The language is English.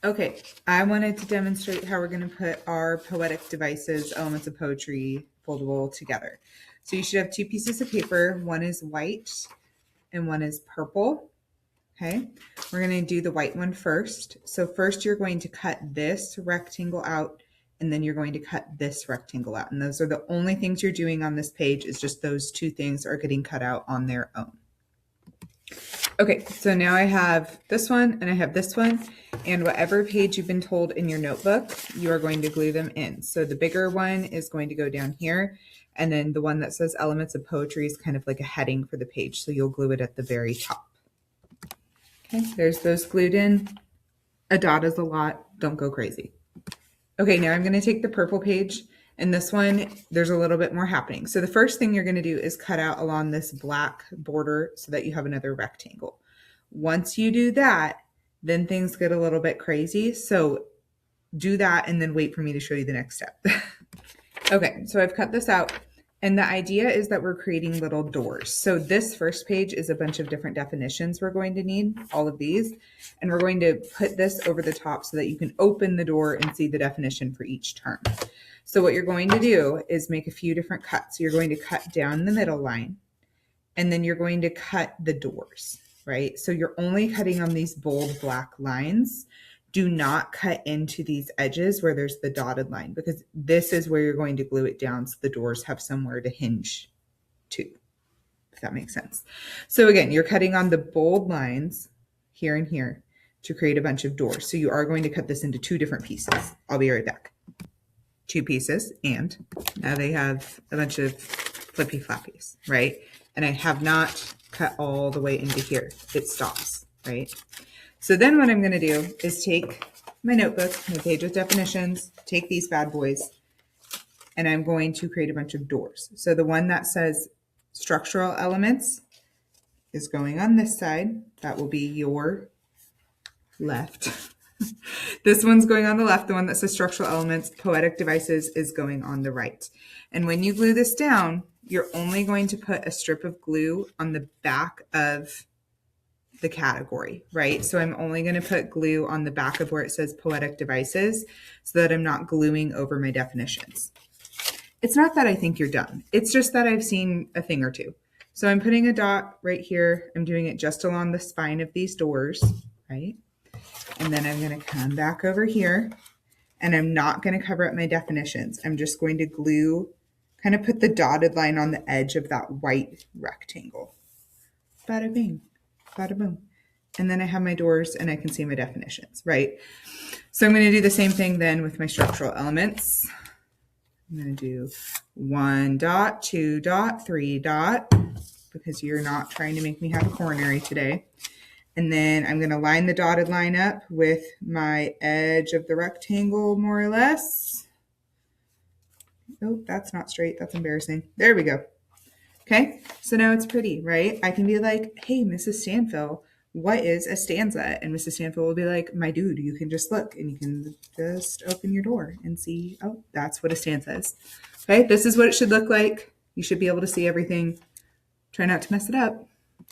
Okay, I wanted to demonstrate how we're going to put our Poetic Devices Elements of Poetry foldable together. So you should have two pieces of paper. One is white and one is purple. Okay, we're going to do the white one first. So first you're going to cut this rectangle out, and then you're going to cut this rectangle out. And those are the only things you're doing on this page, is just those two things are getting cut out on their own. Okay, so now I have this one and I have this one, and whatever page you've been told in your notebook, you are going to glue them in. So the bigger one is going to go down here, and then the one that says Elements of Poetry is kind of like a heading for the page, so you'll glue it at the very top. Okay, there's those glued in. A dot is a lot, don't go crazy. Okay, now I'm going to take the purple page, and this one, there's a little bit more happening. So the first thing you're going to do is cut out along this black border so that you have another rectangle. Once you do that, then things get a little bit crazy. So do that and then wait for me to show you the next step. Okay, so I've cut this out. And the idea is that we're creating little doors. So this first page is a bunch of different definitions we're going to need, all of these. And we're going to put this over the top so that you can open the door and see the definition for each term. So what you're going to do is make a few different cuts. So you're going to cut down the middle line, and then you're going to cut the doors, right? So you're only cutting on these bold black lines. Do not cut into these edges where there's the dotted line, because this is where you're going to glue it down so the doors have somewhere to hinge to, if that makes sense. So again, you're cutting on the bold lines here and here to create a bunch of doors. So you are going to cut this into two different pieces. I'll be right back. Two pieces, and now they have a bunch of flippy flappies, right? And I have not cut all the way into here. It stops, right? So then what I'm going to do is take my notebook, my page with definitions, take these bad boys, and I'm going to create a bunch of doors. So the one that says structural elements is going on this side. That will be your left. This one's going on the left. The one that says structural elements, Poetic Devices, is going on the right. And when you glue this down, you're only going to put a strip of glue on the back of the category, right? So I'm only going to put glue on the back of where it says Poetic Devices so that I'm not gluing over my definitions. It's not that I think you're done. It's just that I've seen a thing or two. So I'm putting a dot right here. I'm doing it just along the spine of these doors, right? And then I'm going to come back over here, and I'm not going to cover up my definitions. I'm just going to glue, kind of put the dotted line on the edge of that white rectangle. Bada bing, bada boom. And then I have my doors and I can see my definitions, right? So I'm going to do the same thing then with my structural elements. I'm going to do 1 dot, 2 dot, 3 dot, because you're not trying to make me have a coronary today. And then I'm going to line the dotted line up with my edge of the rectangle, more or less. Oh, that's not straight. That's embarrassing. There we go. Okay, so now it's pretty, right? I can be like, hey, Mrs. Stanfill, what is a stanza? And Mrs. Stanfill will be like, my dude, you can just look and you can just open your door and see, oh, that's what a stanza is. Okay, this is what it should look like. You should be able to see everything. Try not to mess it up.